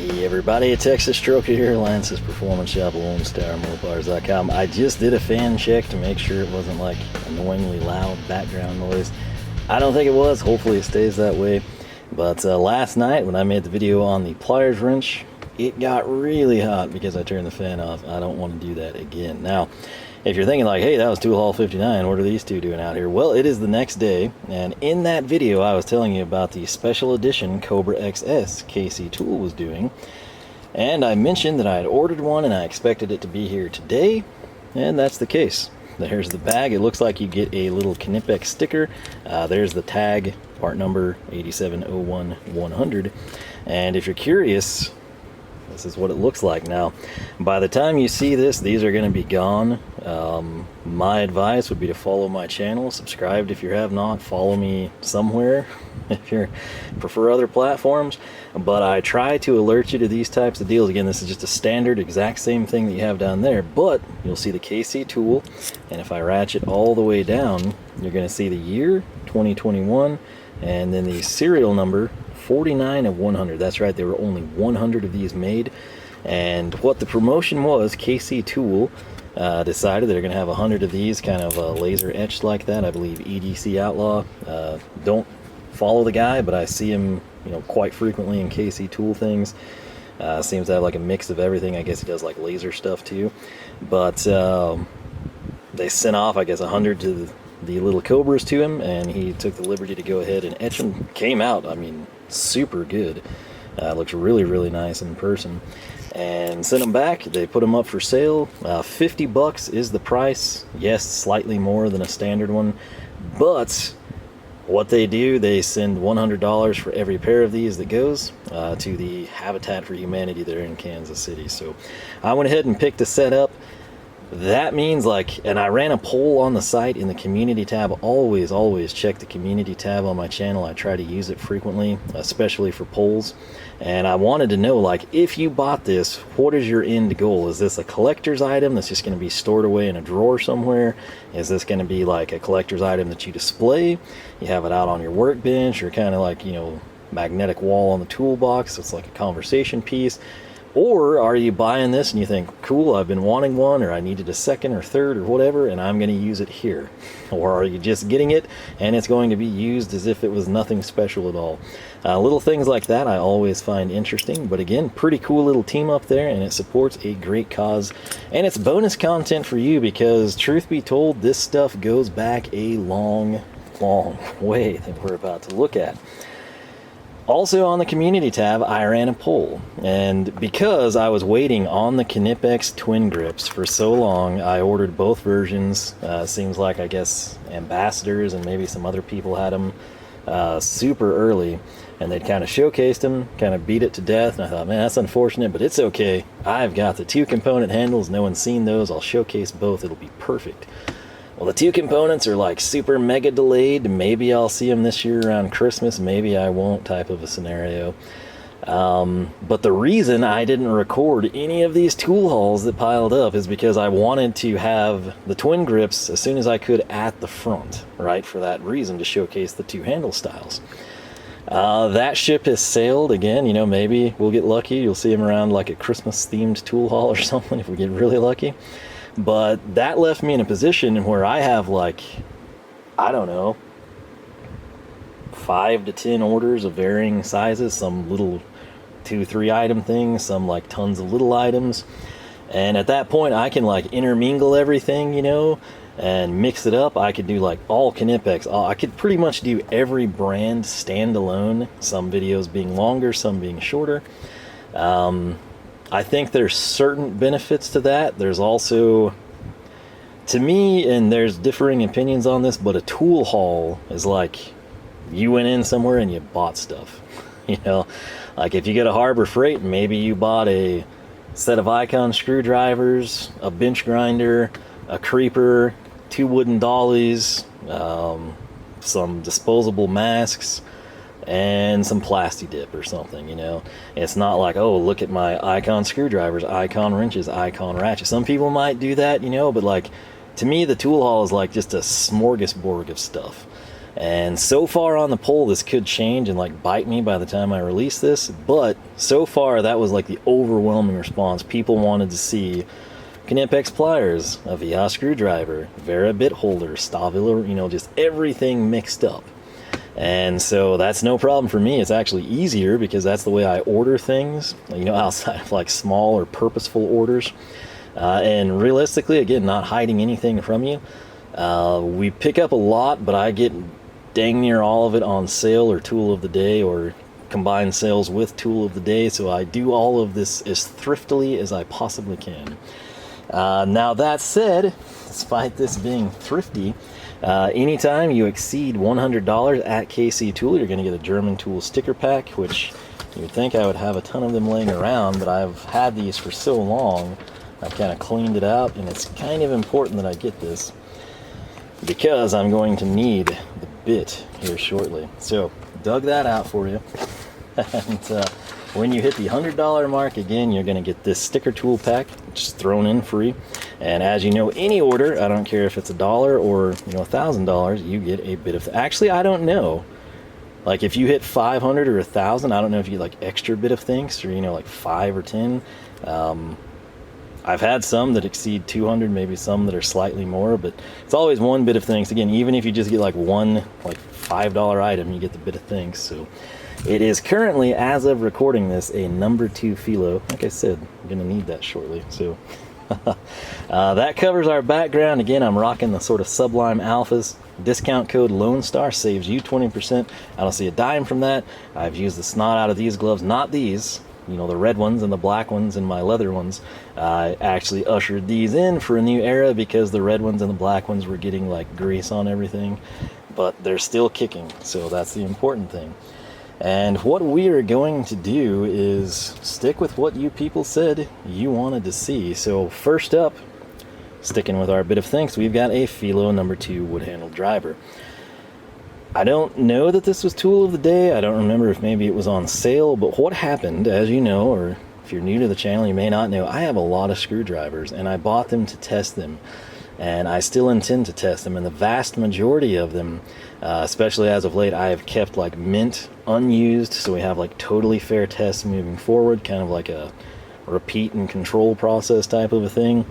Hey everybody, it's Texas Stroker here, Lance's Performance Shop, Lone Star Mopars.com. I just did a fan check to make sure it wasn't like annoyingly loud background noise. I don't think it was, hopefully it stays that way. But last night when I made the video on the pliers wrench, it got really hot because I turned the fan off. I don't want to do that again. Now, if you're thinking like, hey, that was Tool Haul 59, what are these two doing out here? Well, it is the next day, and in that video I was telling you about the special edition Cobra XS KC Tool was doing, and I mentioned that I had ordered one and I expected it to be here today, and that's the case. There's the bag. It looks like you get a little Knipex sticker. There's the tag, part number 8701100, and if you're curious, this is what it looks like. Now, by the time you see this, these are going to be gone. My advice would be to follow my channel, subscribe if you have not, follow me somewhere if you prefer other platforms. But I try to alert you to these types of deals. Again, this is just a standard, exact same thing that you have down there, but you'll see the KC tool, and if I ratchet all the way down, you're going to see the year 2021, and then the serial number 49 of 100. That's right, there were only 100 of these made, and what the promotion was, KC Tool decided they're going to have 100 of these kind of laser etched like that. I believe EDC Outlaw. Don't follow the guy, but I see him, quite frequently in KC Tool things. Seems to have like a mix of everything. I guess he does like laser stuff too. But they sent off, I guess, 100 to the little Cobras to him, and he took the liberty to go ahead and etch them. Came out, I mean, super good. Looks really, really nice in person. And sent them back. They put them up for sale. 50 bucks is the price. Yes, slightly more than a standard one, but what they do, they send $100 for every pair of these that goes to the Habitat for Humanity there in Kansas City. So I went ahead and picked a set up. That means and I ran a poll on the site in the community tab. Always check the community tab on my channel. I try to use it frequently, especially for polls. And I wanted to know, if you bought this, what is your end goal? Is this a collector's item that's just going to be stored away in a drawer somewhere? Is this going to be like a collector's item that you display? You have it out on your workbench, or kind of magnetic wall on the toolbox, so it's like a conversation piece? Or are you buying this and you think, cool, I've been wanting one, or I needed a second or third or whatever, and I'm going to use it here? Or are you just getting it and it's going to be used as if it was nothing special at all? Little things like that I always find interesting, but again, pretty cool little team up there, and it supports a great cause, and it's bonus content for you because, truth be told, this stuff goes back a long way that we're about to look at. Also on the community tab, I ran a poll, and because I was waiting on the Knipex TwinGrips for so long, I ordered both versions. Seems like, I guess, ambassadors and maybe some other people had them super early, and they'd kind of showcased them, kind of beat it to death, and I thought, man, that's unfortunate, but it's okay. I've got the 2-component handles. No one's seen those. I'll showcase both. It'll be perfect. Well, the 2 components are super mega delayed. Maybe I'll see them this year around Christmas, maybe I won't, type of a scenario. But the reason I didn't record any of these tool hauls that piled up is because I wanted to have the TwinGrips as soon as I could at the front, right? For that reason, to showcase the 2 handle styles. That ship has sailed again. Maybe we'll get lucky. You'll see them around like a Christmas themed tool haul or something if we get really lucky. But that left me in a position where I have I don't know, 5 to 10 orders of varying sizes, some little 2-3 item things, some tons of little items. And at that point I can intermingle everything, and mix it up. I could do all Knipex. I could pretty much do every brand standalone, some videos being longer, some being shorter. I think there's certain benefits to that. There's also, to me, and there's differing opinions on this, but a tool haul is you went in somewhere and you bought stuff. If you get a Harbor Freight, maybe you bought a set of Icon screwdrivers, a bench grinder, a creeper, 2 wooden dollies, some disposable masks, and some plasti dip or something. It's not oh, look at my Icon screwdrivers, Icon wrenches, Icon ratchets. Some people might do that, but to me the tool haul is just a smorgasbord of stuff. And so far on the poll, this could change and like bite me by the time I release this, but so far that was like the overwhelming response. People wanted to see Knipex pliers, a Wiha screwdriver, Wera bit holder, Stahlwille, you know, just everything mixed up. And so that's no problem for me. It's actually easier because that's the way I order things, you know, outside of like small or purposeful orders. And realistically, again, not hiding anything from you. We pick up a lot, but I get dang near all of it on sale or tool of the day or combined sales with tool of the day. So I do all of this as thriftily as I possibly can. Now that said, despite this being thrifty, anytime you exceed $100 at KC Tool, you're going to get a German tool sticker pack, which you would think I would have a ton of them laying around, but I've had these for so long, I've kind of cleaned it out, and it's kind of important that I get this because I'm going to need the bit here shortly. So, dug that out for you. And when you hit the $100 mark, again, you're going to get this sticker tool pack, just thrown in free. And as you know, any order, I don't care if it's $1 or $1,000, you get a bit of. Actually, I don't know. Like if you hit 500 or 1,000, I don't know if you get like extra bit of things, or like 5 or 10. I've had some that exceed 200, maybe some that are slightly more, but it's always one bit of things. Again, even if you just get like one like $5 item, you get the bit of things. So it is currently, as of recording this, a number 2 Felo. Like I said, I'm gonna need that shortly. So that covers our background. Again, I'm rocking the sort of Sublime Alphas. Discount code Lone Star saves you 20%. I don't see a dime from that. I've used the snot out of these gloves, not these. The red ones and the black ones and my leather ones. I actually ushered these in for a new era because the red ones and the black ones were getting like grease on everything, but they're still kicking, so that's the important thing. And what we are going to do is stick with what you people said you wanted to see. So first up, sticking with our bit of things, we've got a Felo number 2 wood handle driver. I don't know that this was tool of the day. I don't remember if maybe it was on sale, but what happened, as you know, or if you're new to the channel, you may not know, I have a lot of screwdrivers, and I bought them to test them, and I still intend to test them, and the vast majority of them, especially as of late, I have kept like mint unused, so we have like totally fair tests moving forward, kind of like a repeat and control process type of a thing.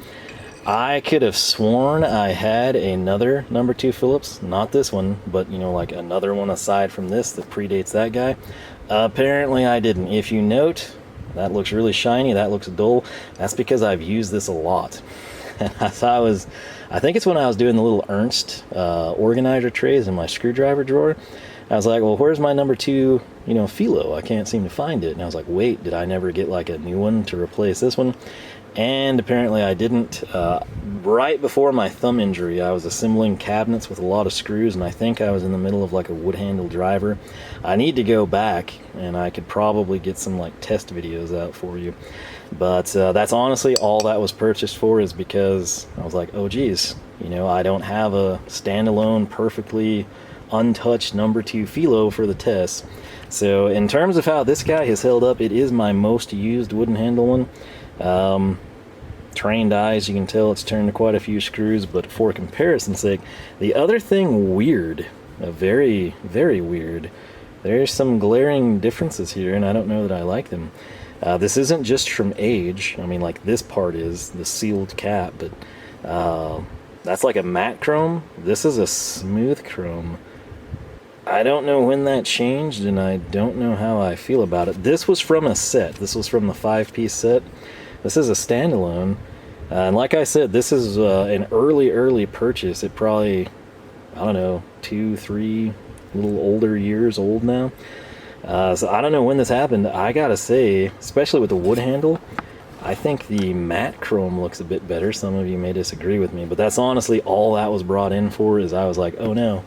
I could have sworn I had another number 2 Phillips, not this one, but like another one aside from this that predates that guy. Apparently I didn't. If you note, that looks really shiny, that looks dull. That's because I've used this a lot. And I think it's when I was doing the little Ernst organizer trays in my screwdriver drawer. I was like, well, where's my number 2, Felo? I can't seem to find it. And I was like, wait, did I never get like a new one to replace this one? And apparently I didn't. Right before my thumb injury, I was assembling cabinets with a lot of screws, and I think I was in the middle of like a wood handle driver. I need to go back, and I could probably get some like test videos out for you. But that's honestly all that was purchased for, is because I was like, oh geez, I don't have a standalone, perfectly untouched number 2 Felo for the test. So in terms of how this guy has held up, it is my most used wooden handle one. Trained eyes, you can tell it's turned to quite a few screws, but for comparison's sake, the other thing weird, very, very weird, there's some glaring differences here, and I don't know that I like them. This isn't just from age. I mean, like this part is the sealed cap, but that's like a matte chrome. This is a smooth chrome. I don't know when that changed, and I don't know how I feel about it. This was from a set. This was from the 5-piece set. This is a standalone, and like I said, this is an early purchase. It probably, I don't know, 2, 3 little older years old now. So I don't know when this happened. I gotta say, especially with the wood handle, I think the matte chrome looks a bit better. Some of you may disagree with me, but that's honestly all that was brought in for. Is I was like, oh no,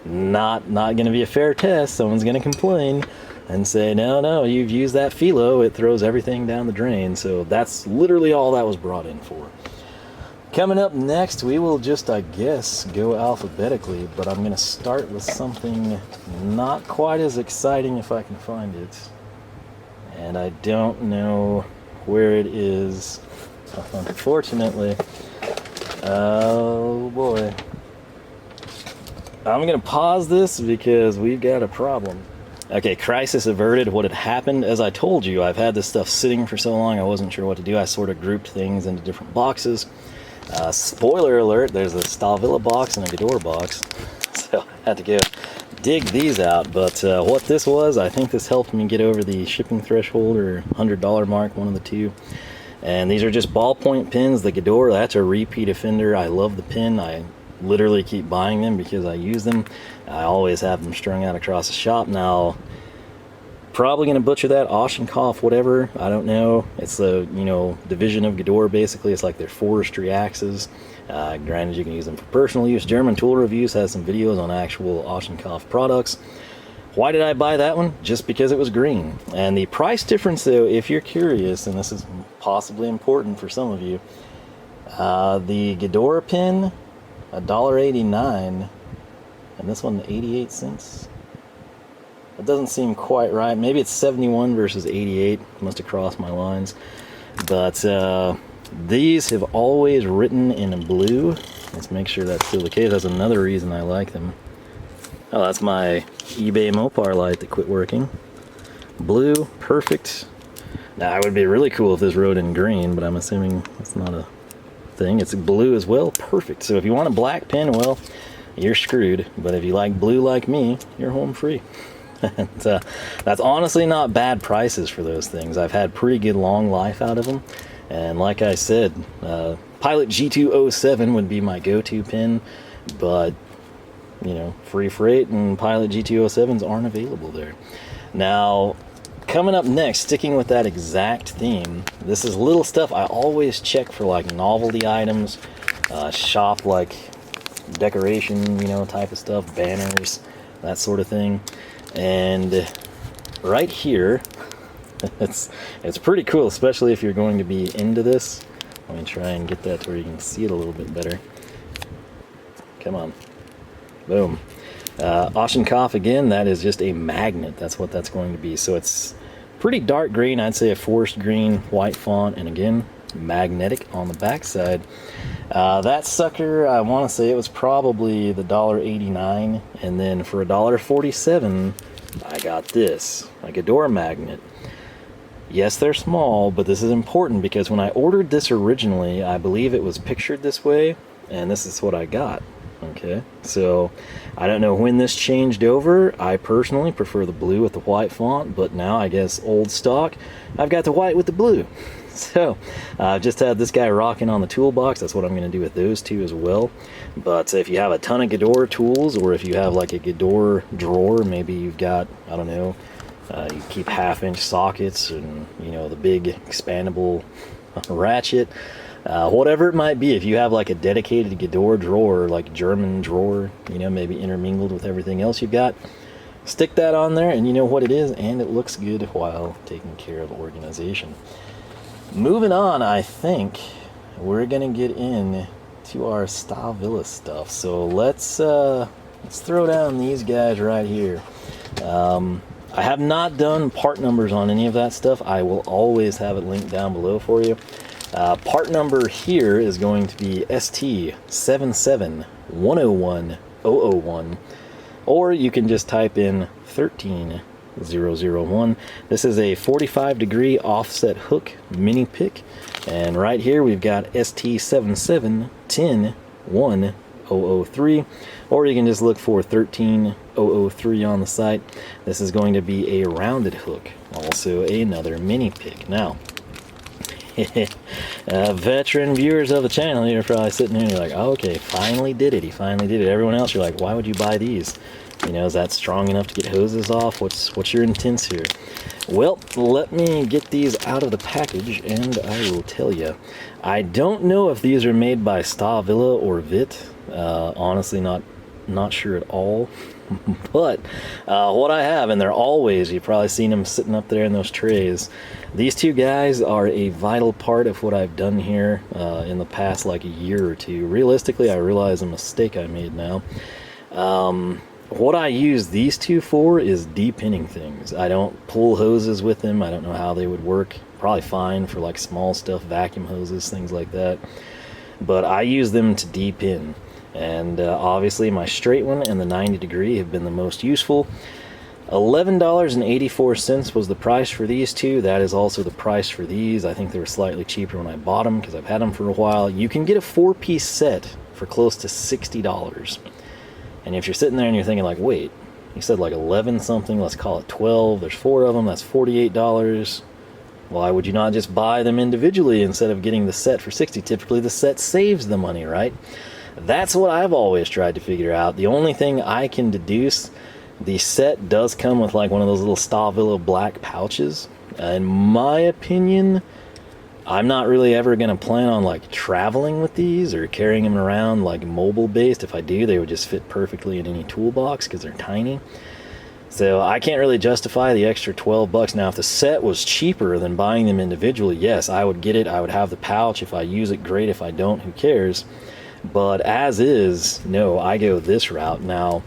not gonna be a fair test. Someone's gonna complain and say, no, you've used that Felo, it throws everything down the drain. So that's literally all that was brought in for. Coming up next, we will just, I guess, go alphabetically, but I'm going to start with something not quite as exciting if I can find it. And I don't know where it is, unfortunately. Oh boy. I'm gonna pause this because we've got a problem. Okay, crisis averted. What had happened, as I told you, I've had this stuff sitting for so long I wasn't sure what to do. I sort of grouped things into different boxes. Spoiler alert, there's a Stahlwille box and a Gedore box. So I had to go dig these out. But what this was, I think this helped me get over the shipping threshold or $100 mark, one of the two. And these are just ballpoint pins. The Gedore, that's a repeat offender. I love the pin. I literally keep buying them because I use them. I always have them strung out across the shop. Now, probably gonna butcher that, Ochsenkopf whatever, I don't know. It's the, you know, division of Gedore basically. It's like their forestry axes. Granted, you can use them for personal use. German Tool Reviews has some videos on actual Ochsenkopf products. Why did I buy that one? Just because it was green. And the price difference though, if you're curious, and this is possibly important for some of you, the Gedore Pen, $1.89, and this one 88 cents. It doesn't seem quite right. Maybe it's 71 versus 88. Must have crossed my lines. But these have always written in blue. Let's make sure that's still the case. That's another reason I like them. Oh, that's my eBay Mopar light that quit working. Blue, perfect. Now, it would be really cool if this wrote in green, but I'm assuming that's not a thing. It's blue as well, perfect. So if you want a black pen, well, you're screwed. But if you like blue like me, you're home free. And, that's honestly not bad prices for those things. I've had pretty good long life out of them. And like I said, Pilot G207 would be my go-to pen, but you know, free freight and Pilot G207s aren't available there. Now, coming up next, sticking with that exact theme, this is little stuff I always check for, like novelty items, shop like decoration, you know, type of stuff, banners, that sort of thing. And right here, it's pretty cool, especially if you're going to be into this. Let me try and get that to where you can see it a little bit better. Come on. Boom. Ochsenkopf, again, that is just a magnet. That's what that's going to be. So it's pretty dark green. I'd say a forest green, white font, and again, magnetic on the back side. That sucker, I want to say it was probably the $1.89, and then for $1.47, I got this, a Gedore Magnet. Yes, they're small, but this is important because when I ordered this originally, I believe it was pictured this way, and this is what I got. Okay, so I don't know when this changed over. I personally prefer the blue with the white font, but now I guess old stock, I've got the white with the blue. So I've just had this guy rocking on the toolbox. That's what I'm going to do with those two as well. But if you have a ton of Gedore tools, or if you have like a Gedore drawer, maybe you've got, I don't know, you keep 1/2-inch sockets and, you know, the big expandable ratchet, whatever it might be. If you have like a dedicated Gedore drawer, like German drawer, you know, maybe intermingled with everything else you've got, stick that on there and you know what it is, and it looks good while taking care of organization. Moving on, I think we're gonna get in to our Stahlwille stuff. So let's throw down these guys right here. I have not done part numbers on any of that stuff. I will always have it linked down below for you. Part number here is going to be ST77101-001, or you can just type in 13001. This is a 45-degree offset hook mini pick, and right here we've got ST77101-003, or you can just look for 13003 on the site. This is going to be a rounded hook, also another mini pick. Now, veteran viewers of the channel, you're probably sitting here and you're like, oh, okay, finally did it. He finally did it. Everyone else, you're like, why would you buy these? You know, is that strong enough to get hoses off? What's your intents here? Well, let me get these out of the package and I will tell you. I don't know if these are made by Stahlwille or Vit. Honestly, not sure at all. But what I have, and they're always, you've probably seen them sitting up there in those trays. These two guys are a vital part of what I've done here in the past like a year or two. Realistically, I realize a mistake I made now. What I use these two for is de-pinning things. I don't pull hoses with them. I don't know how they would work. Probably fine for like small stuff, vacuum hoses, things like that. But I use them to de-pin. And obviously my straight one and the 90 degree have been the most useful. $11.84 was the price for these two. That is also the price for these. I think they were slightly cheaper when I bought them because I've had them for a while. You can get a 4-piece set for close to $60. And if you're sitting there and you're thinking like, wait, you said like 11 something, let's call it 12, there's 4 of them, that's $48. Why would you not just buy them individually instead of getting the set for 60? Typically the set saves the money, right? That's what I've always tried to figure out. The only thing I can deduce, the set does come with like one of those little Stahlwille black pouches. In my opinion, I'm not really ever going to plan on like traveling with these or carrying them around like mobile based. If I do, they would just fit perfectly in any toolbox because they're tiny. So I can't really justify the extra 12 bucks. Now, if the set was cheaper than buying them individually, yes, I would get it. I would have the pouch. If I use it, great. If I don't, who cares? But as is, no, I go this route. Now,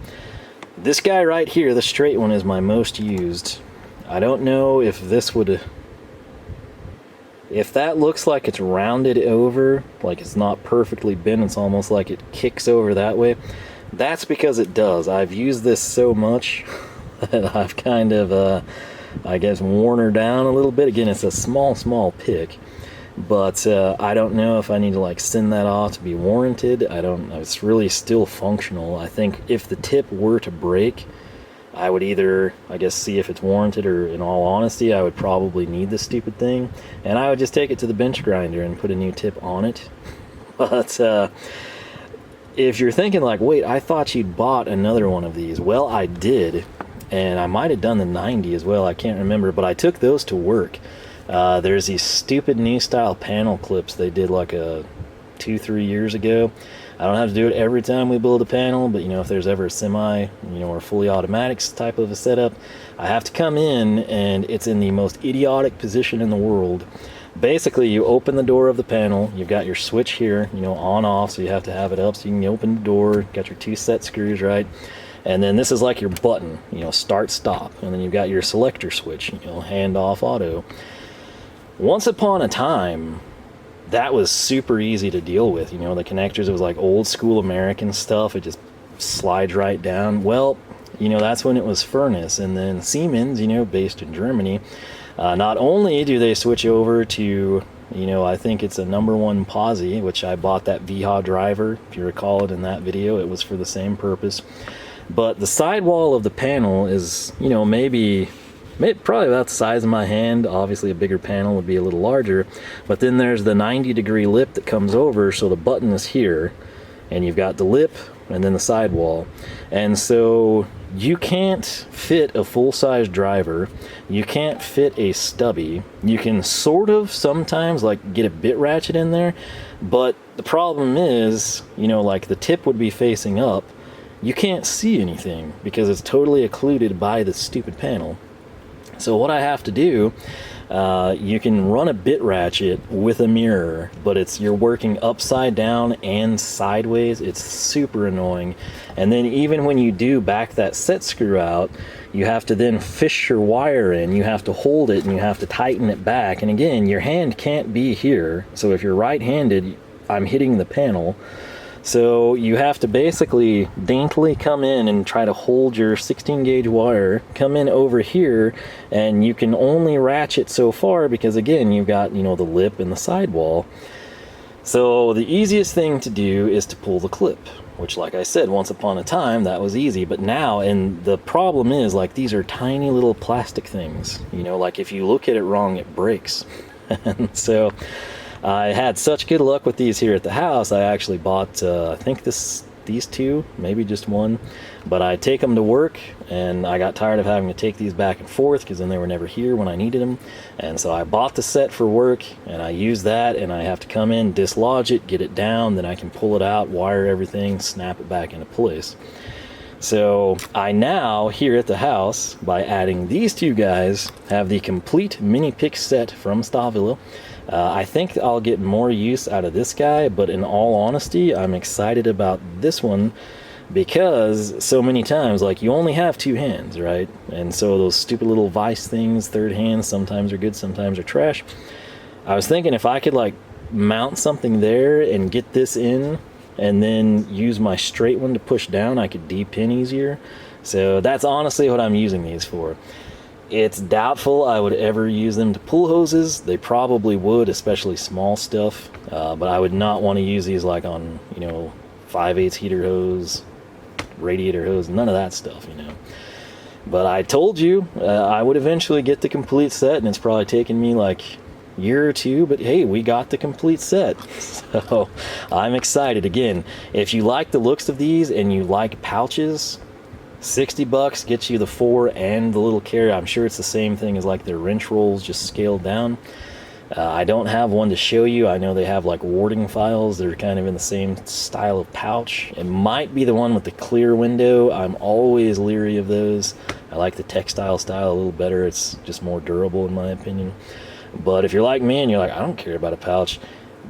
this guy right here, the straight one, is my most used. I don't know if this would... If that looks like it's rounded over, like it's not perfectly bent, it's almost like it kicks over that way, that's because it does. I've used this so much that I've kind of, I guess, worn her down a little bit. Again, it's a small pick. But I don't know if I need to like send that off to be warranted. I don't know. It's really still functional. I think if the tip were to break, I would either, I guess, see if it's warranted, or in all honesty, I would probably need this stupid thing. And I would just take it to the bench grinder and put a new tip on it. But if you're thinking like, wait, I thought you'd bought another one of these. Well, I did. And I might have done the 90 as well. I can't remember. But I took those to work. There's these stupid new style panel clips they did like 2-3 years ago. I don't have to do it every time we build a panel, but you know, if there's ever a semi, you know, or fully automatic type of a setup, I have to come in and it's in the most idiotic position in the world. Basically, you open the door of the panel, you've got your switch here, you know, on off, so you have to have it up so you can open the door, got your 2 set screws, right? And then this is like your button, you know, start, stop, and then you've got your selector switch, you know, hand off auto. Once upon a time, that was super easy to deal with. You know, the connectors, it was like old school American stuff. It just slides right down. Well, you know, that's when it was furnace. And then Siemens, you know, based in Germany, not only do they switch over to, you know, I think it's a #1 posi, which I bought that Wiha driver, if you recall it in that video. It was for the same purpose. But the sidewall of the panel is, you know, maybe probably about the size of my hand. Obviously a bigger panel would be a little larger, but then there's the 90-degree lip that comes over, so the button is here, and you've got the lip and then the sidewall. And so you can't fit a full-size driver, you can't fit a stubby. You can sort of sometimes like get a bit ratchet in there, but the problem is, you know, like the tip would be facing up, you can't see anything because it's totally occluded by the stupid panel. So what I have to do, you can run a bit ratchet with a mirror, but you're working upside down and sideways. It's super annoying. And then even when you do back that set screw out, you have to then fish your wire in. You have to hold it and you have to tighten it back. And again, your hand can't be here. So if you're right-handed, I'm hitting the panel. So you have to basically daintily come in and try to hold your 16 gauge wire, come in over here, and you can only ratchet so far because again, you've got, you know, the lip and the sidewall. So the easiest thing to do is to pull the clip, which like I said, once upon a time, that was easy. But now, and the problem is like these are tiny little plastic things, you know, like if you look at it wrong, it breaks. And so I had such good luck with these here at the house. I actually bought, I think these two, maybe just one, but I take them to work, and I got tired of having to take these back and forth because then they were never here when I needed them. And so I bought the set for work, and I use that, and I have to come in, dislodge it, get it down, then I can pull it out, wire everything, snap it back into place. So I now, here at the house, by adding these two guys, have the complete mini pick set from Stahlwille. I think I'll get more use out of this guy, but in all honesty, I'm excited about this one because so many times, like, you only have 2 hands, right? And so those stupid little vice things, third hands, sometimes are good, sometimes are trash. I was thinking if I could, like, mount something there and get this in, and then use my straight one to push down, I could de-pin easier. So that's honestly what I'm using these for. It's doubtful I would ever use them to pull hoses. They probably would, especially small stuff, but I would not want to use these like on, you know, 5/8 heater hose, radiator hose, none of that stuff, you know. But I told you I would eventually get the complete set, and it's probably taken me like a year or two, but hey, we got the complete set. So I'm excited. Again, if you like the looks of these and you like pouches, $60 gets you the 4 and the little carry. I'm sure it's the same thing as like their wrench rolls, just scaled down. I don't have one to show you. I know they have like warding files. They're kind of in the same style of pouch. It might be the one with the clear window. I'm always leery of those. I like the textile style a little better. It's just more durable in my opinion. But if you're like me and you're like, I don't care about a pouch,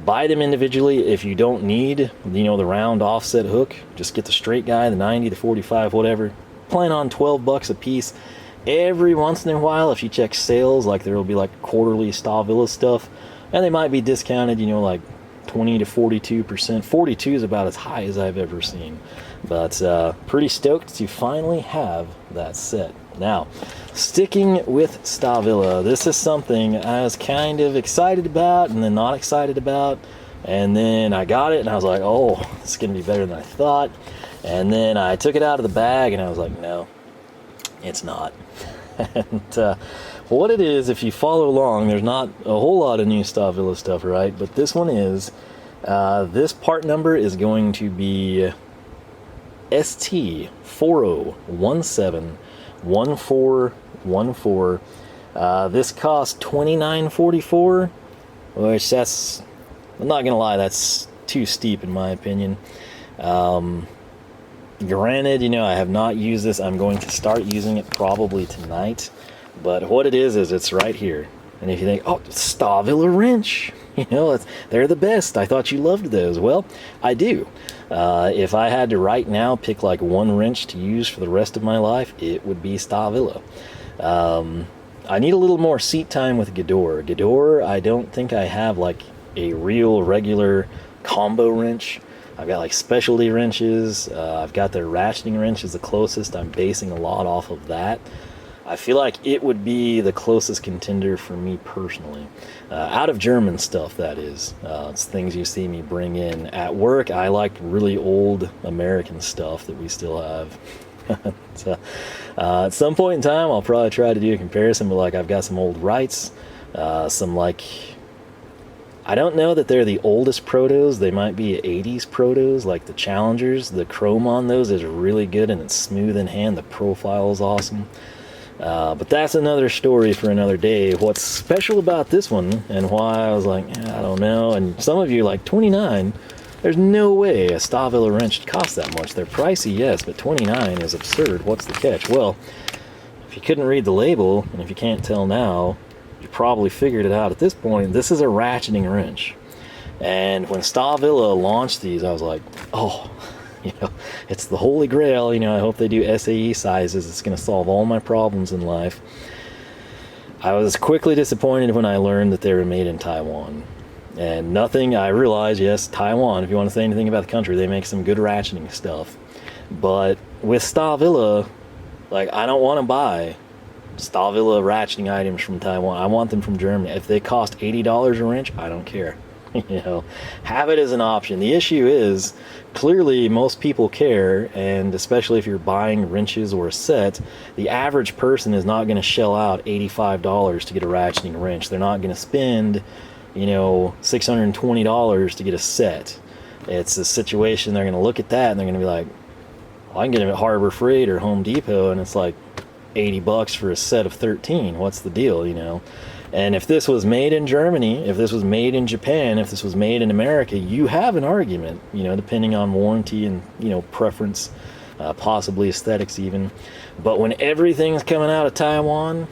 buy them individually. If you don't need, you know, the round offset hook, just get the straight guy, the 90, the 45, whatever. Plan on $12 a piece. Every once in a while, if you check sales, like there will be like quarterly Stahlwille stuff, and they might be discounted, you know, like 20 to 42%. 42 is about as high as I've ever seen. But pretty stoked to finally have that set. Now, sticking with Stahlwille, this is something I was kind of excited about and then not excited about. And then I got it and I was like, oh, it's going to be better than I thought. And then I took it out of the bag and I was like, no, it's not. And what it is, if you follow along, there's not a whole lot of new Stahlwille stuff, right? But this one is, this part number is going to be ST40171414. This costs $29.44, which that's, I'm not gonna lie, that's too steep in my opinion. Granted, you know, I have not used this. I'm going to start using it probably tonight. But what it is it's right here. And if you think, oh, Stahlwille wrench, you know, they're the best. I thought you loved those. Well, I do. If I had to right now pick like one wrench to use for the rest of my life, it would be Stahlwille. I need a little more seat time with Gedore. Gedore, I don't think I have like a real regular combo wrench. I've got like specialty wrenches. I've got their ratcheting wrench is the closest. I'm basing a lot off of that. I feel like it would be the closest contender for me personally. Out of German stuff, that is. It's things you see me bring in. At work, I like really old American stuff that we still have. So, at some point in time, I'll probably try to do a comparison, but like I've got some old Wrights, some like, I don't know that they're the oldest protos. They might be 80s protos, like the Challengers. The chrome on those is really good and it's smooth in hand. The profile is awesome. But that's another story for another day. What's special about this one and why I was like, I don't know. And some of you like, 29, there's no way a Stahlwille wrench costs that much. They're pricey, yes, but 29 is absurd. What's the catch? Well, if you couldn't read the label, and if you can't tell now, you probably figured it out at this point. This is a ratcheting wrench. And when Stahlwille launched these, I was like, oh, you know, it's the holy grail. You know, I hope they do SAE sizes. It's going to solve all my problems in life. I was quickly disappointed when I learned that they were made in Taiwan. And nothing, I realized, yes, Taiwan, if you want to say anything about the country, they make some good ratcheting stuff. But with Stahlwille, like, I don't want to buy Stahlwille ratcheting items from Taiwan. I want them from Germany. If they cost $80 a wrench, I don't care. You know, have it as an option. The issue is, clearly most people care, and especially if you're buying wrenches or a set, the average person is not going to shell out $85 to get a ratcheting wrench. They're not going to spend, you know, $620 to get a set. It's a situation, they're going to look at that and they're going to be like, well, I can get them at Harbor Freight or Home Depot, and it's like $80 for a set of 13. What's the deal, you know? And if this was made in Germany, if this was made in Japan, if this was made in America, you have an argument, you know, depending on warranty and, you know, preference, possibly aesthetics even. But when everything's coming out of Taiwan,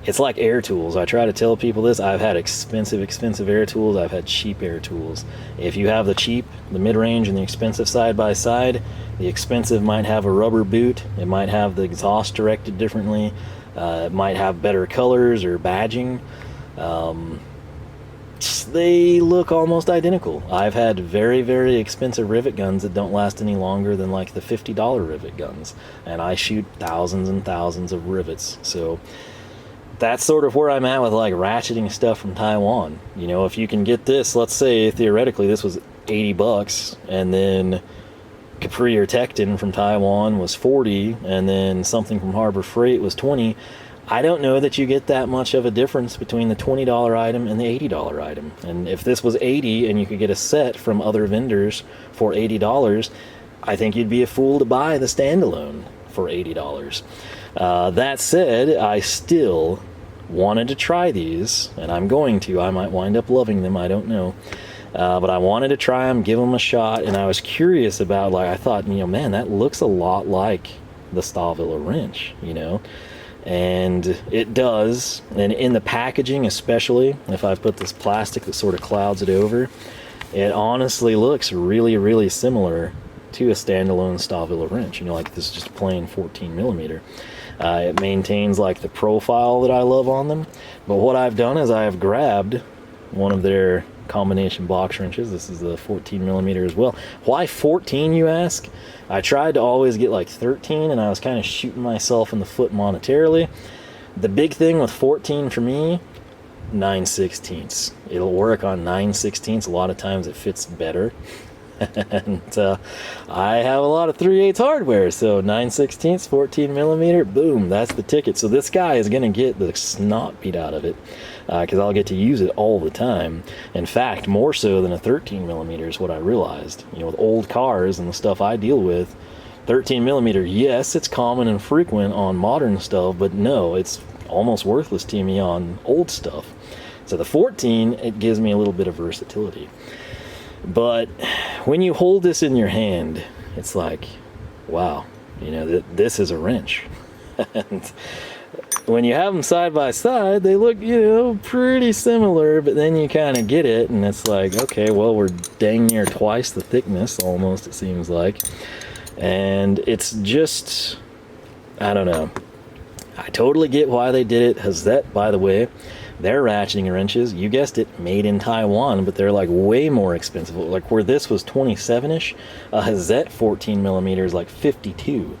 it's like air tools. I try to tell people this. I've had expensive air tools. I've had cheap air tools. If you have the cheap, the mid-range, and the expensive side by side, the expensive might have a rubber boot. It might have the exhaust directed differently. It might have better colors or badging. They look almost identical. I've had very, very expensive rivet guns that don't last any longer than like the $50 rivet guns, and I shoot thousands and thousands of rivets. So that's sort of where I'm at with like ratcheting stuff from Taiwan. You know, if you can get this, let's say theoretically this was 80 bucks, and then Capri or Tecton from Taiwan was 40, and then something from Harbor Freight was 20. I don't know that you get that much of a difference between the $20 item and the $80 item. And if this was 80 and you could get a set from other vendors for $80, I think you'd be a fool to buy the standalone for $80. That said, I still wanted to try these, and I'm going to. I might wind up loving them, I don't know. But I wanted to try them, give them a shot, and I was curious about, like, I thought, you know, man, that looks a lot like the Stahlwille wrench, you know? And it does, and in the packaging especially, if I put this plastic that sort of clouds it over, it honestly looks really, really similar to a standalone Stahlwille wrench. You know, like this is just plain 14 millimeter. It maintains like the profile that I love on them, but what I've done is I have grabbed one of their combination box wrenches. This is the 14 millimeter as well. Why 14, you ask? I tried to always get like 13, and I was kind of shooting myself in the foot monetarily. The big thing with 14 for me, 9/16. It'll work on 9/16. A lot of times it fits better. And I have a lot of 3/8 hardware, so 9/16, 14 millimeter, boom, that's the ticket. So this guy is going to get the snot beat out of it, because I'll get to use it all the time. In fact, more so than a 13 millimeter is what I realized. You know, with old cars and the stuff I deal with, 13 millimeter, yes, it's common and frequent on modern stuff, but no, it's almost worthless to me on old stuff. So the 14, it gives me a little bit of versatility. But when you hold this in your hand, it's like, wow, you know, this is a wrench. And when you have them side by side, they look, you know, pretty similar, but then you kind of get it, and it's like, okay, well, we're dang near twice the thickness, almost, it seems like. And it's just, I don't know. I totally get why they did it. Hazette, by the way, their ratcheting wrenches, you guessed it, made in Taiwan, but they're like way more expensive. Like where this was 27-ish, a Hazette 14 millimeter is like 52.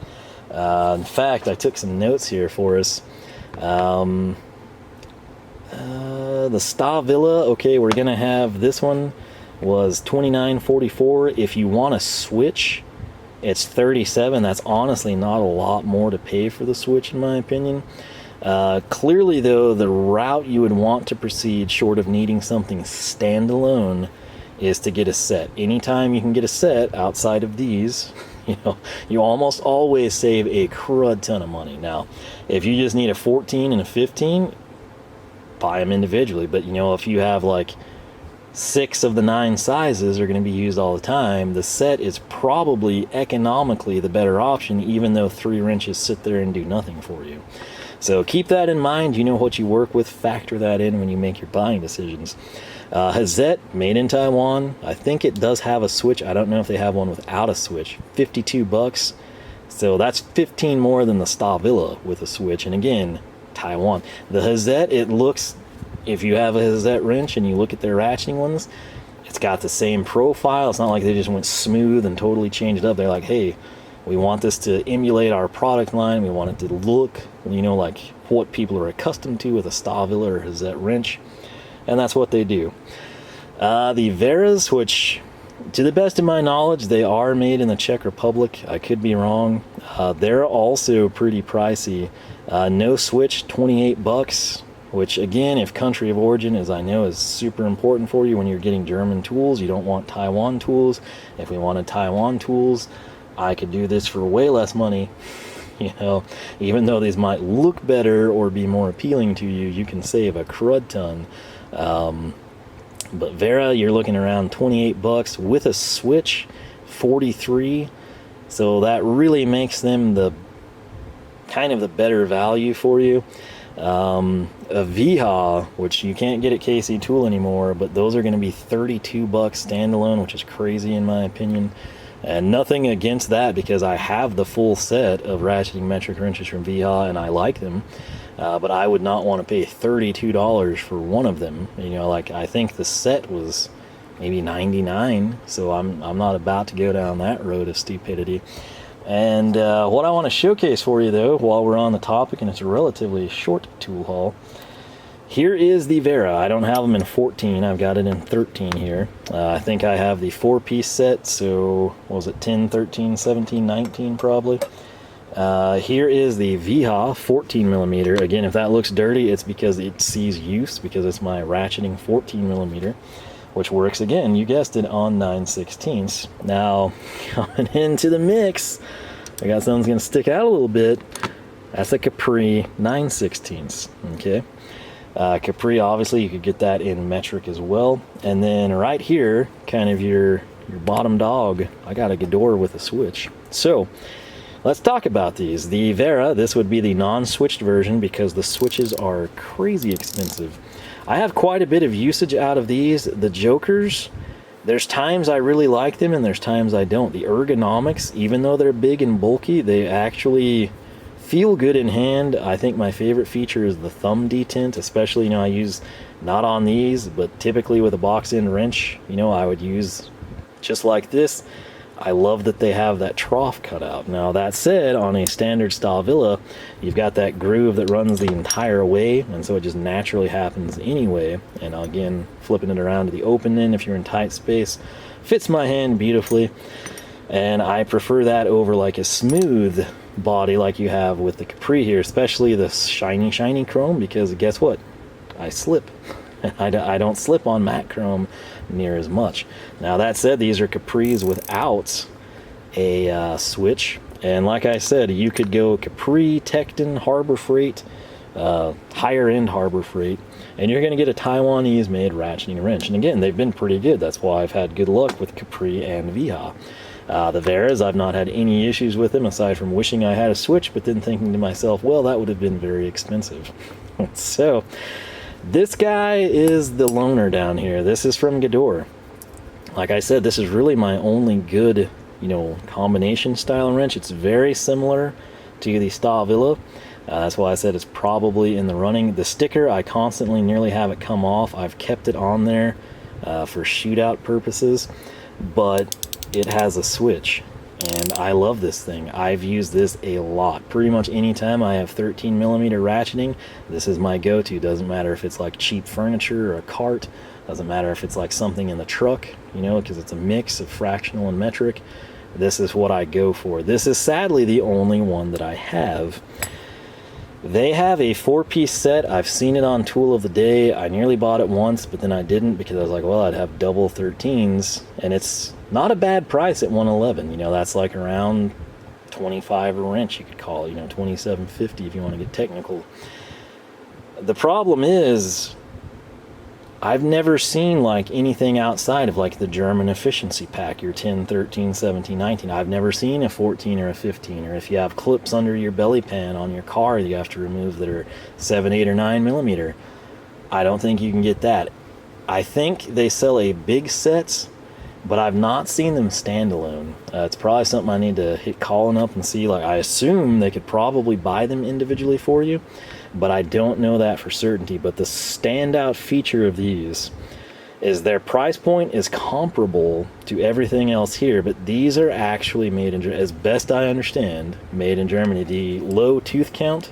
In fact, I took some notes here for us. The Stahlwille, okay, we're gonna have this one was $29.44. If you want a switch, it's $37. That's honestly not a lot more to pay for the switch, in my opinion. Clearly, though, the route you would want to proceed, short of needing something standalone, is to get a set. Anytime you can get a set outside of these, you know, you almost always save a crud ton of money. Now, if you just need a 14 and a 15, buy them individually. But, you know, if you have like 6 of the 9 sizes are going to be used all the time, the set is probably economically the better option, even though 3 wrenches sit there and do nothing for you. So keep that in mind. You know what you work with. Factor that in when you make your buying decisions. Hazette, made in Taiwan. I think it does have a switch. I don't know if they have one without a switch. 52 bucks. So that's 15 more than the Stahlwille with a switch. And again, Taiwan. The Hazette, it looks, if you have a Hazette wrench and you look at their ratcheting ones, it's got the same profile. It's not like they just went smooth and totally changed up. They're like, hey, we want this to emulate our product line. We want it to look, you know, like what people are accustomed to with a Stahlwille or Hazette wrench. And that's what they do. The Weras, which, to the best of my knowledge, they are made in the Czech Republic. I could be wrong. They're also pretty pricey. No switch, 28 bucks. Which, again, if country of origin, as I know, is super important for you when you're getting German tools. You don't want Taiwan tools. If we wanted Taiwan tools, I could do this for way less money. You know, even though these might look better or be more appealing to you, you can save a crud ton. But Wera, you're looking around 28 bucks with a switch, 43. So that really makes them the kind of the better value for you. A Wiha, which you can't get at KC Tool anymore, but those are going to be 32 bucks standalone, which is crazy in my opinion. And nothing against that, because I have the full set of ratcheting metric wrenches from Wiha and I like them. But I would not want to pay $32 for one of them. You know, like, I think the set was maybe $99, so I'm not about to go down that road of stupidity. And what I want to showcase for you, though, while we're on the topic, and it's a relatively short tool haul, here is the Wera. I don't have them in 14, I've got it in 13 here. I think I have the 4-piece set, so what was it, 10, 13, 17, 19 probably. Here is the Wiha 14mm. Again, if that looks dirty, it's because it sees use, because it's my ratcheting 14mm, which works, again, you guessed it, on 9/16. Now, coming into the mix, I got something's going to stick out a little bit. That's a Capri 9/16, okay? Capri, obviously, you could get that in metric as well. And then right here, kind of your bottom dog, I got a Gedore with a switch. So, let's talk about these. The Wera, this would be the non-switched version, because the switches are crazy expensive. I have quite a bit of usage out of these. The Jokers, there's times I really like them and there's times I don't. The ergonomics, even though they're big and bulky, they actually feel good in hand. I think my favorite feature is the thumb detent, especially, you know, I use, not on these, but typically with a box end wrench, you know, I would use just like this. I love that they have that trough cut out. Now, that said, on a standard Stahlwille, you've got that groove that runs the entire way, and so it just naturally happens anyway. And again, flipping it around to the open end if you're in tight space, fits my hand beautifully. And I prefer that over like a smooth body like you have with the Capri here, especially the shiny chrome, because guess what? I slip. I don't slip on matte chrome near as much. Now, that said, these are Capris without a switch, and like I said, you could go Capri, Tecton, Harbor Freight, higher end Harbor Freight, and you're going to get a Taiwanese made ratcheting wrench. And again, they've been pretty good. That's why I've had good luck with Capri and Wiha. The Weras, I've not had any issues with them, aside from wishing I had a switch, but then thinking to myself, well, that would have been very expensive. So, this guy is the loner down here. This is from Gedore. Like I said, this is really my only good, you know, combination style wrench. It's very similar to the Stahlwille. That's why I said it's probably in the running. The sticker, I constantly nearly have it come off. I've kept it on there for shootout purposes, but it has a switch, and I love this thing. I've used this a lot. Pretty much anytime I have 13mm ratcheting, this is my go-to. Doesn't matter if it's like cheap furniture or a cart. Doesn't matter if it's like something in the truck, you know, because it's a mix of fractional and metric. This is what I go for. This is sadly the only one that I have. They have a 4-piece set. I've seen it on Tool of the Day. I nearly bought it once, but then I didn't, because I was like, well, I'd have double 13s, and it's not a bad price at $111. You know, that's like around 25 a wrench, you could call it, you know, $27.50 if you want to get technical. The problem is, I've never seen like anything outside of like the German efficiency pack, your 10, 13, 17, 19. I've never seen a 14 or a 15, or if you have clips under your belly pan on your car you have to remove that are 7, 8, or 9mm. I don't think you can get that. I think they sell a big sets, but I've not seen them standalone. It's probably something I need to hit calling up and see. Like, I assume they could probably buy them individually for you, but I don't know that for certainty. But the standout feature of these is their price point is comparable to everything else here, but these are actually made in Germany, as best I understand, made in Germany. The low tooth count,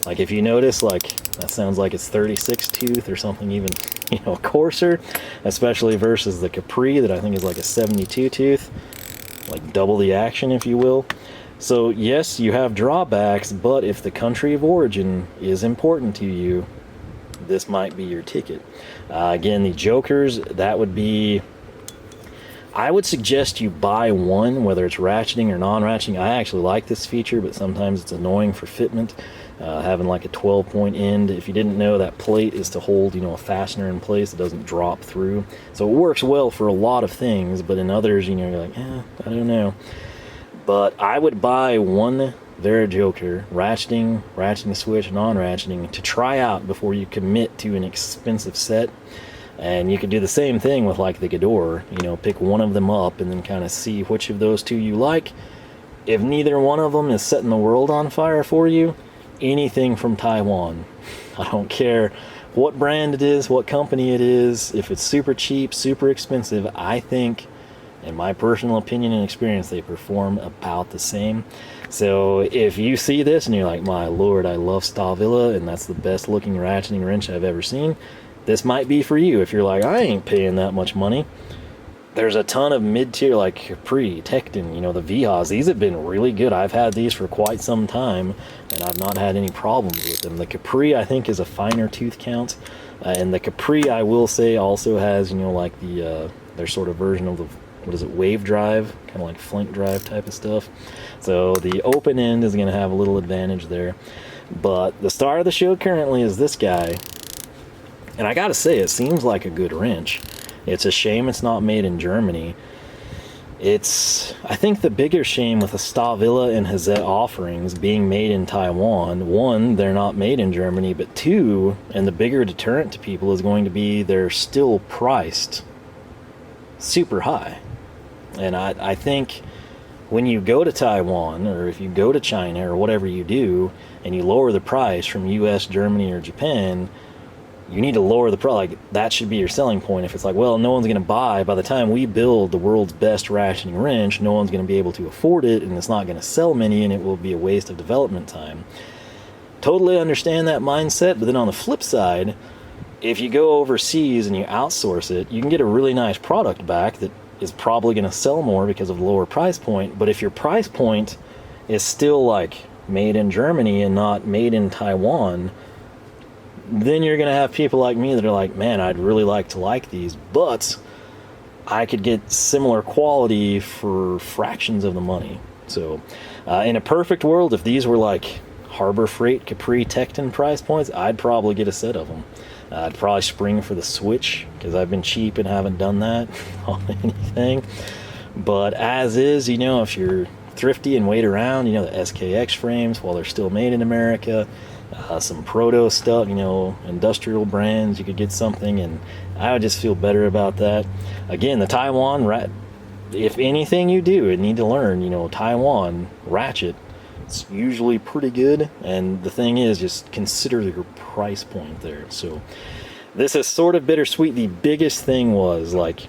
like if you notice, like that sounds like it's 36 tooth or something even, you know, coarser, especially versus the Capri that I think is like a 72 tooth, like double the action, if you will. So yes, you have drawbacks, but if the country of origin is important to you, this might be your ticket. Again, the Jokers, that would be, I would suggest you buy one, whether it's ratcheting or non-ratcheting. I actually like this feature, but sometimes it's annoying for fitment, having like a 12-point end. If you didn't know, that plate is to hold, you know, a fastener in place. It doesn't drop through. So it works well for a lot of things, but in others, you know, you're like, I don't know. But I would buy one Wera Joker, ratcheting switch, non-ratcheting, to try out before you commit to an expensive set. And you could do the same thing with like the Gedore, you know, pick one of them up and then kind of see which of those two you like. If neither one of them is setting the world on fire for you, anything from Taiwan. I don't care what brand it is, what company it is, if it's super cheap, super expensive, I think, in my personal opinion and experience, they perform about the same. So if you see this and you're like, my lord, I love Stahlwille and that's the best looking ratcheting wrench I've ever seen, this might be for you. If you're like, I ain't paying that much money, there's a ton of mid-tier like Capri, Tekton, you know, the Wihas. These have been really good. I've had these for quite some time and I've not had any problems with them. The Capri, I think, is a finer tooth count. And the Capri, I will say, also has, you know, like the their sort of version of the, what is it, wave drive, kind of like flank drive type of stuff. So the open end is going to have a little advantage there. But the star of the show currently is this guy. And I gotta say, it seems like a good wrench. It's a shame it's not made in Germany. It's, I think, the bigger shame with the Stahlwille and Hazet offerings being made in Taiwan. One, they're not made in Germany, but two, and the bigger deterrent to people is going to be they're still priced super high. And I think when you go to Taiwan, or if you go to China, or whatever you do, and you lower the price from US, Germany, or Japan, you need to lower the price. Like, that should be your selling point. If it's like, well, no one's going to buy, by the time we build the world's best ratcheting wrench, no one's going to be able to afford it, and it's not going to sell many, and it will be a waste of development time. Totally understand that mindset, but then on the flip side, if you go overseas and you outsource it, you can get a really nice product back that is probably going to sell more because of the lower price point. But if your price point is still like made in Germany and not made in Taiwan, then you're going to have people like me that are like, man, I'd really like these, but I could get similar quality for fractions of the money. So in a perfect world, if these were like Harbor Freight, Capri, Tekton price points, I'd probably get a set of them. I'd probably spring for the Switch because I've been cheap and haven't done that on anything. But as is, you know, if you're thrifty and wait around, you know, the SKX frames, while they're still made in America, some proto stuff, you know, industrial brands, you could get something, and I would just feel better about that. Again, the Taiwan, if anything you do and need to learn, you know, Taiwan Ratchet, it's usually pretty good, and the thing is, just consider your price point there. So this is sort of bittersweet. The biggest thing was, like,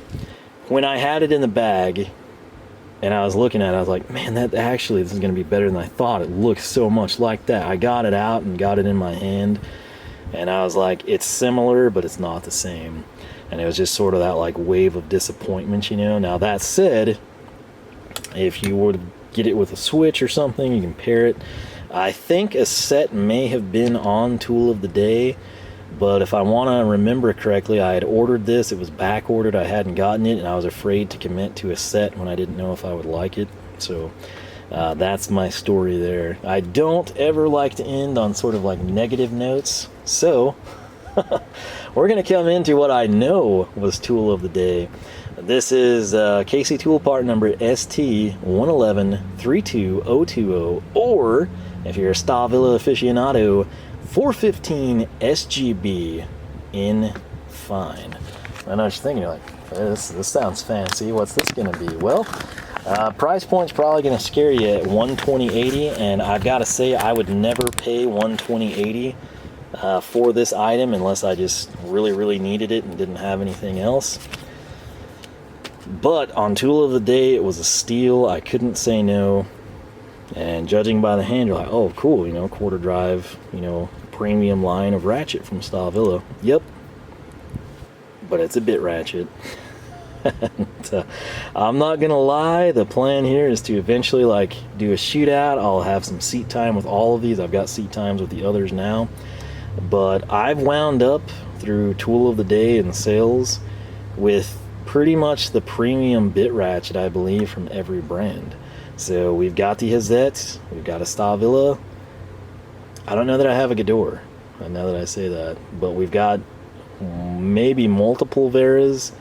when I had it in the bag and I was looking at it, I was like, man, that actually, this is going to be better than I thought. It looks so much like that. I got it out and got it in my hand, and I was like, it's similar, but it's not the same. And it was just sort of that, like, wave of disappointment, you know. Now, that said, if you were to get it with a Switch or something, you can pair it. I think a set may have been on Tool of the Day, but if I want to remember correctly, I had ordered this, it was back ordered, I hadn't gotten it, and I was afraid to commit to a set when I didn't know if I would like it. So that's my story there. I don't ever like to end on sort of like negative notes, so we're going to come into what I know was Tool of the Day. This is KC Tool part number ST111-32020, or if you're a Stahlwille aficionado, 415 SGB in fine. I know what you're thinking, you're like, this sounds fancy, what's this going to be? Well, price point's probably going to scare you at $120.80, and I've got to say, I would never pay $120.80 for this item unless I just really needed it and didn't have anything else. But on Tool of the Day, it was a steal. I couldn't say no. And judging by the hand, you're like, oh, cool, you know, quarter drive, you know, premium line of ratchet from Stahlwille. Yep. But it's a bit ratchet. And, I'm not gonna lie, the plan here is to eventually, like, do a shootout. I'll have some seat time with all of these. I've got seat times with the others now. But I've wound up through Tool of the Day and sales with pretty much the premium bit ratchet, I believe, from every brand. So we've got the Hazet, we've got a Stahlwille. I don't know that I have a Gedore, now that I say that, but we've got maybe multiple Weras,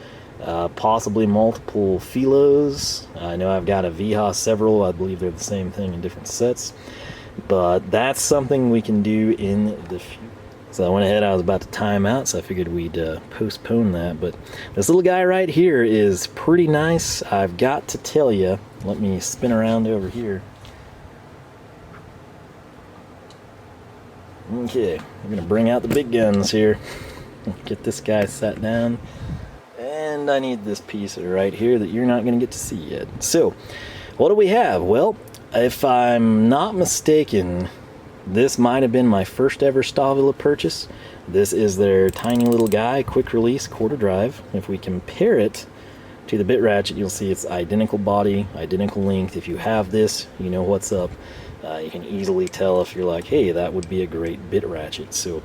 possibly multiple Felos. I know I've got a Wiha, several. I believe they're the same thing in different sets. But that's something we can do in the future. So I went ahead, I was about to time out, so I figured we'd postpone that. But this little guy right here is pretty nice. I've got to tell you, let me spin around over here. Okay, we're gonna bring out the big guns here. Get this guy sat down. And I need this piece right here that you're not gonna get to see yet. So, what do we have? Well, if I'm not mistaken, this might have been my first ever Stahlwille purchase. This is their tiny little guy, quick release, quarter drive. If we compare it to the bit ratchet, you'll see it's identical body, identical length. If you have this, you know what's up. You can easily tell if you're like, hey, that would be a great bit ratchet. So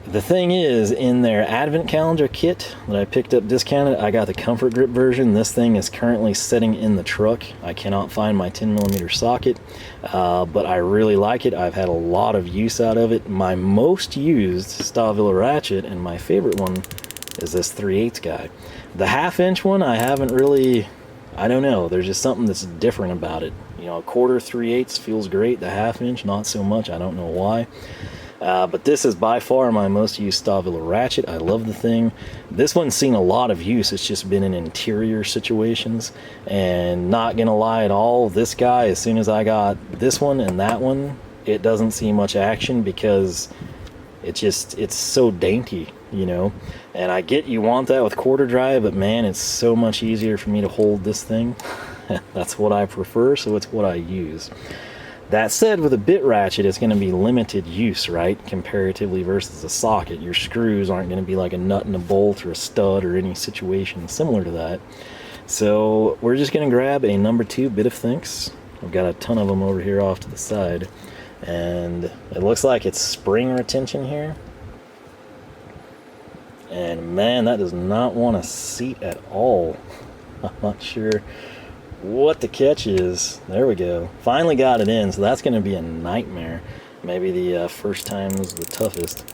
the thing is, in their advent calendar kit that I picked up discounted, I got the comfort grip version. This thing is currently sitting in the truck. I cannot find my 10mm socket, but I really like it. I've had a lot of use out of it. My most used Stahlwille ratchet, and my favorite one, is this 3/8 guy. The 1/2 inch one, I haven't really, I don't know, there's just something that's different about it. You know, a quarter 3/8 feels great, the 1/2 inch, not so much, I don't know why. But this is by far my most used Stahlwille ratchet. I love the thing. This one's seen a lot of use. It's just been in interior situations. And not gonna lie at all, this guy, as soon as I got this one and that one, it doesn't see much action because it's so dainty, you know. And I get you want that with quarter drive, but man, it's so much easier for me to hold this thing. That's what I prefer, so it's what I use. That said, with a bit ratchet, it's going to be limited use, right? Comparatively versus a socket. Your screws aren't going to be like a nut and a bolt or a stud or any situation similar to that. So we're just going to grab a number 2 bit of Thinks. I've got a ton of them over here off to the side. And it looks like it's spring retention here. And man, that does not want to seat at all. I'm not sure what the catch is. There we go. Finally got it in, so that's going to be a nightmare. Maybe the first time was the toughest.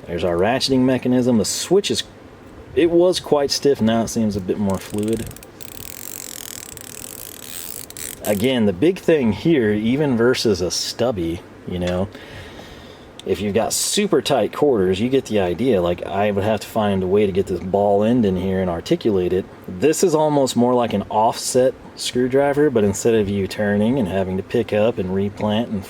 There's our ratcheting mechanism. The switch is, it was quite stiff. Now it seems a bit more fluid. Again, the big thing here, even versus a stubby, you know, if you've got super tight quarters, you get the idea. Like, I would have to find a way to get this ball end in here and articulate it. This is almost more like an offset screwdriver, but instead of you turning and having to pick up and replant and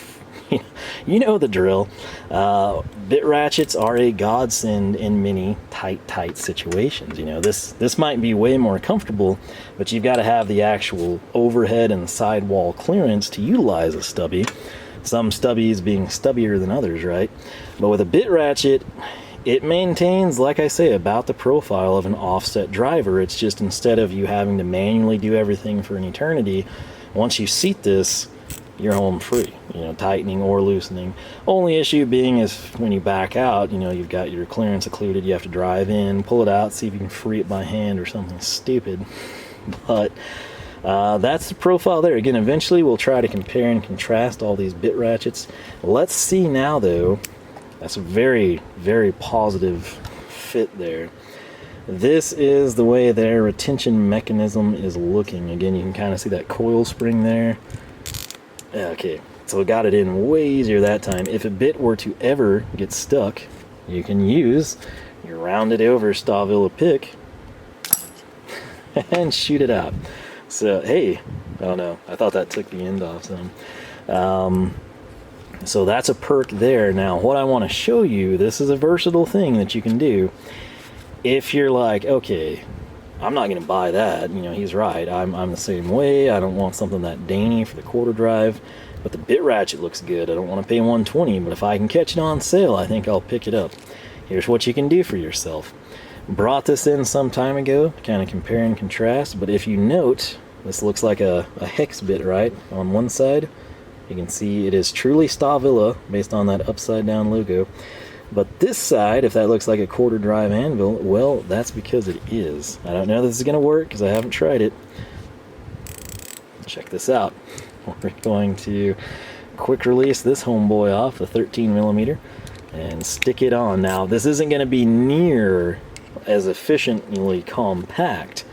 you know the drill. Bit ratchets are a godsend in many tight situations. You know, this might be way more comfortable, but you've got to have the actual overhead and sidewall clearance to utilize a stubby. Some stubbies being stubbier than others, right? But with a bit ratchet, it maintains, like I say, about the profile of an offset driver. It's just, instead of you having to manually do everything for an eternity, once you seat this, you're home free, you know, tightening or loosening. Only issue being is when you back out, you know, you've got your clearance occluded, you have to drive in, pull it out, see if you can free it by hand or something stupid. But that's the profile there. Again, eventually we'll try to compare and contrast all these bit ratchets. Let's see now, though. That's a very, very positive fit there. This is the way their retention mechanism is looking. Again, you can kind of see that coil spring there. Okay, so we got it in way easier that time. If a bit were to ever get stuck, you can use your rounded over Stahlwille pick and shoot it out. So, hey, oh no, I thought that took the end off some. So that's a perk there. Now, what I want to show you, this is a versatile thing that you can do. If you're like, okay, I'm not going to buy that, you know, he's right. I'm the same way. I don't want something that dainty for the quarter drive, but the bit ratchet looks good. I don't want to pay $120, but if I can catch it on sale, I think I'll pick it up. Here's what you can do for yourself. Brought this in some time ago to kind of compare and contrast, but if you note, this looks like a hex bit, right? On one side, you can see it is truly Stahlwille based on that upside down logo. But this side, if that looks like a quarter drive anvil, well, that's because it is. I don't know if this is going to work because I haven't tried it. Check this out. We're going to quick release this homeboy off, the 13mm, and stick it on. Now, this isn't going to be near as efficiently compact.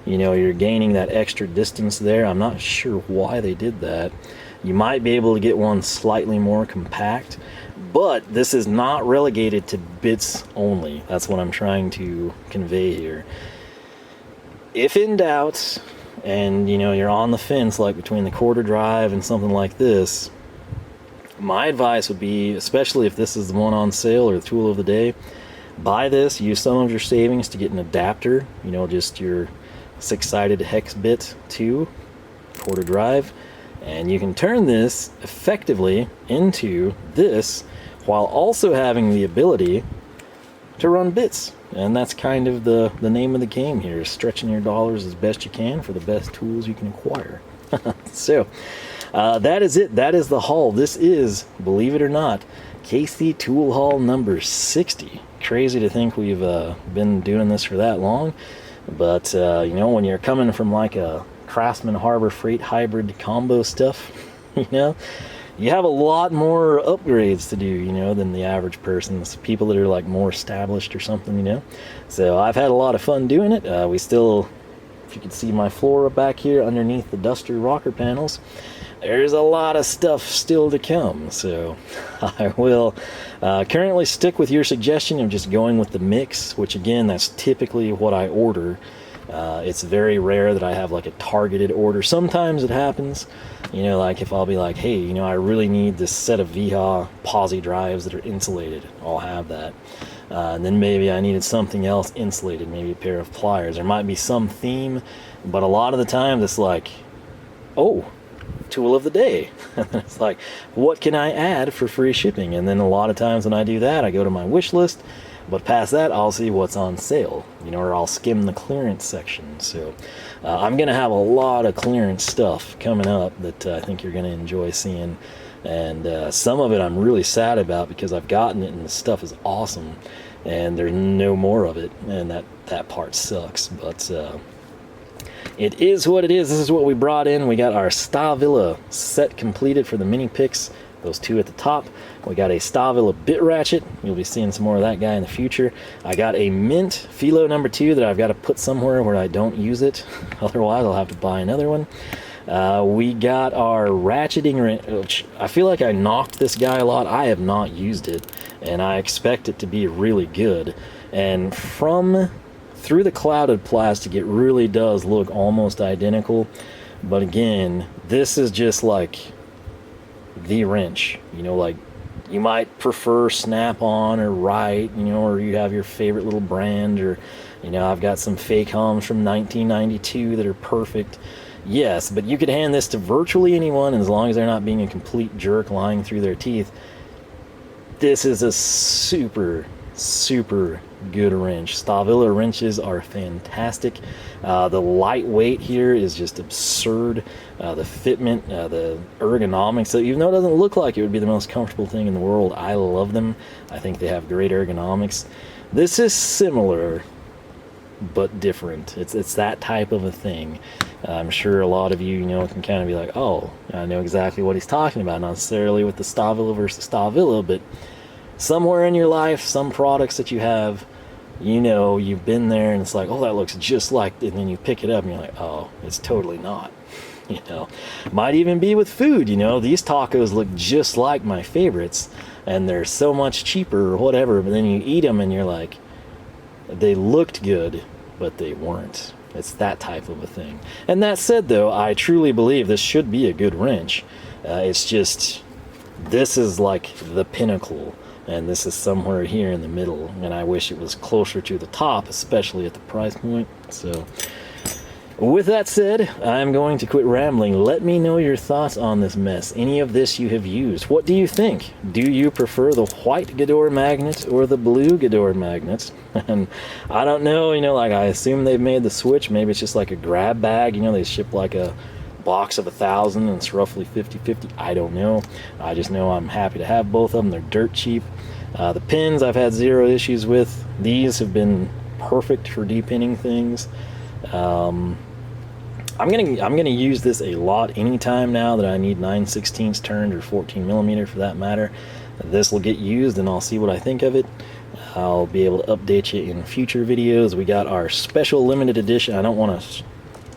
You know, you're gaining that extra distance there. I'm not sure why they did that. You might be able to get one slightly more compact, but this is not relegated to bits only. That's what I'm trying to convey here. If in doubt, and you know, you're on the fence, like between the quarter drive and something like this, my advice would be, especially if this is the one on sale or the tool of the day, buy this, use some of your savings to get an adapter, you know, just your 6-sided hex bit to quarter drive, and you can turn this effectively into this while also having the ability to run bits. And that's kind of the name of the game here, is stretching your dollars as best you can for the best tools you can acquire. So that is it. That is the haul. This is, believe it or not, KC Tool Haul number 60. Crazy to think we've been doing this for that long, but you know, when you're coming from like a Craftsman Harbor Freight hybrid combo stuff, you know, you have a lot more upgrades to do, you know, than the average person. It's people that are like more established or something, you know. So I've had a lot of fun doing it. We still, if you can see my floor back here underneath the Duster rocker panels, there's a lot of stuff still to come. So I will currently stick with your suggestion of just going with the mix, which again, that's typically what I order. It's very rare that I have like a targeted order. Sometimes it happens, you know, like if I'll be like, hey, you know, I really need this set of Wiha posi drives that are insulated, I'll have that. And then maybe I needed something else insulated, maybe a pair of pliers. There might be some theme, but a lot of the time it's like, oh, tool of the day. It's like, what can I add for free shipping? And then a lot of times when I do that, I go to my wish list. But past that, I'll see what's on sale, you know, or I'll skim the clearance section. So I'm going to have a lot of clearance stuff coming up that I think you're going to enjoy seeing. And some of it I'm really sad about because I've gotten it and the stuff is awesome. And there's no more of it. And that part sucks. But it is what it is. This is what we brought in. We got our Stahlwille set completed for the mini picks. Those two at the top. We got a Stahlwille bit ratchet. You'll be seeing some more of that guy in the future. I got a mint Felo number 2 that I've got to put somewhere where I don't use it. Otherwise, I'll have to buy another one. We got our ratcheting wrench, which I feel like I knocked this guy a lot. I have not used it, and I expect it to be really good. And through the clouded plastic, it really does look almost identical. But again, this is just like the wrench, you know, like you might prefer Snap-on or Wright, you know, or you have your favorite little brand, or, you know, I've got some Facoms from 1992 that are perfect. Yes, but you could hand this to virtually anyone, and as long as they're not being a complete jerk lying through their teeth, this is a super, super good wrench. Stahlwille wrenches are fantastic. The lightweight here is just absurd. The fitment, the ergonomics, so even though it doesn't look like it would be the most comfortable thing in the world, I love them. I think they have great ergonomics. This is similar but different. It's that type of a thing. I'm sure a lot of you know, can kind of be like, oh, I know exactly what he's talking about, not necessarily with the Stahlwille versus Stahlwille, but somewhere in your life, some products that you have, you know, you've been there and it's like, oh, that looks just like, and then you pick it up and you're like, oh, it's totally not. You know, might even be with food, you know, these tacos look just like my favorites and they're so much cheaper or whatever, but then you eat them and you're like, they looked good, but they weren't. It's that type of a thing. And that said, though, I truly believe this should be a good wrench. It's just, this is like the pinnacle, and this is somewhere here in the middle, and I wish it was closer to the top, especially at the price point. So with that said, I'm going to quit rambling. Let me know your thoughts on this mess. Any of this you have used. What do you think? Do you prefer the white Gedore Magnet or the blue Gedore Magnet? And I don't know, you know, like I assume they've made the switch. Maybe it's just like a grab bag. You know, they ship like a box of 1,000 and it's roughly 50-50. I don't know. I just know I'm happy to have both of them. They're dirt cheap. The pins I've had zero issues with. These have been perfect for depinning things. I'm gonna use this a lot anytime now that I need 9/16 turned or 14mm for that matter. This will get used and I'll see what I think of it. I'll be able to update you in future videos. We got our special limited edition. I don't want to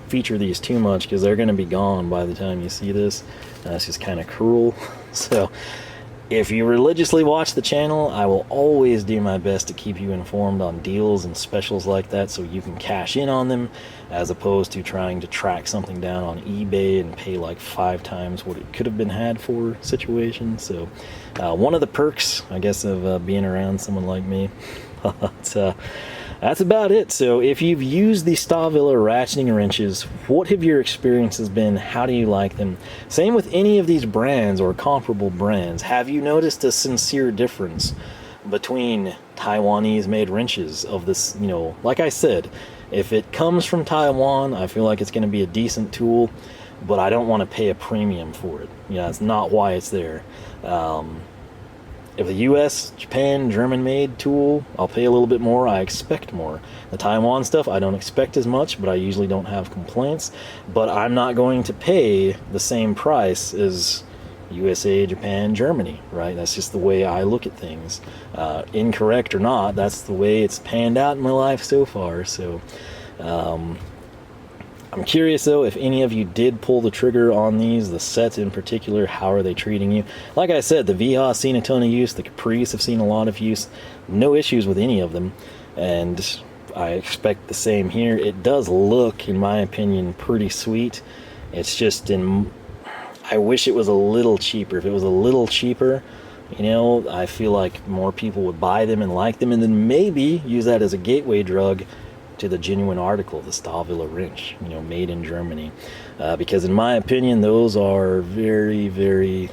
feature these too much because they're going to be gone by the time you see this. That's just kind of cruel. So if you religiously watch the channel, I will always do my best to keep you informed on deals and specials like that so you can cash in on them, as opposed to trying to track something down on eBay and pay like 5 times what it could have been had for situation. So one of the perks, I guess, of being around someone like me. But, that's about it. So if you've used the Stahlwille ratcheting wrenches, what have your experiences been? How do you like them? Same with any of these brands or comparable brands. Have you noticed a sincere difference between Taiwanese made wrenches of this, you know, like I said, if it comes from Taiwan, I feel like it's going to be a decent tool, but I don't want to pay a premium for it. Yeah, it's not why it's there. If a US, Japan, German-made tool, I'll pay a little bit more. I expect more. The Taiwan stuff, I don't expect as much, but I usually don't have complaints. But I'm not going to pay the same price as USA, Japan, Germany, right? That's just the way I look at things. Incorrect or not, that's the way it's panned out in my life so far. So, I'm curious though, if any of you did pull the trigger on these, the sets in particular, how are they treating you? Like I said, the Wiha have seen a ton of use, the Capris have seen a lot of use, no issues with any of them, and I expect the same here. It does look, in my opinion, pretty sweet. It's just I wish it was a little cheaper. If it was a little cheaper, you know, I feel like more people would buy them and like them, and then maybe use that as a gateway drug to the genuine article, the Stahlwille wrench, you know, made in Germany, because in my opinion those are very, very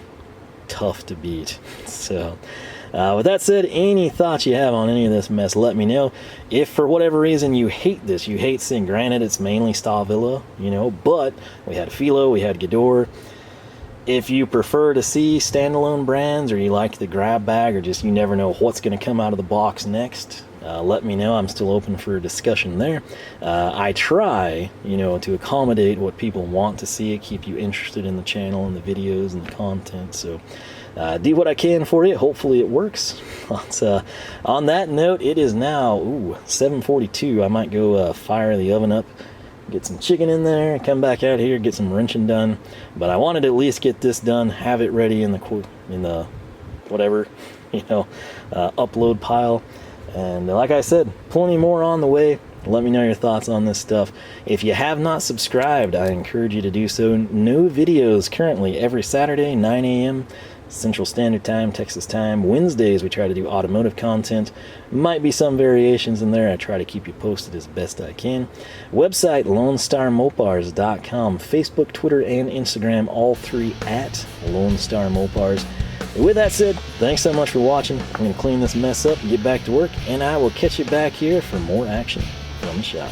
tough to beat. So with that said, any thoughts you have on any of this mess, let me know. If for whatever reason you hate this, you hate seeing, granted it's mainly Stahlwille, you know, but we had Felo, we had Gedore. If you prefer to see standalone brands, or you like the grab bag, or just you never know what's going to come out of the box next, let me know. I'm still open for a discussion there. I try, you know, to accommodate what people want to see, keep you interested in the channel and the videos and the content. So do what I can for you. Hopefully it works. But, on that note, it is now 7:42. I might go fire the oven up, get some chicken in there, come back out here, get some wrenching done. But I wanted to at least get this done, have it ready in the whatever, you know, upload pile. And like I said, plenty more on the way. Let me know your thoughts on this stuff. If you have not subscribed, I encourage you to do so. New videos currently every Saturday, 9 a.m. Central Standard Time, Texas time. Wednesdays we try to do automotive content. Might be some variations in there. I try to keep you posted as best I can. Website LoneStarMopars.com. Facebook, Twitter, and Instagram, all 3 at Lone Star Mopars. With that said, thanks so much for watching. I'm going to clean this mess up and get back to work, and I will catch you back here for more action from the shop.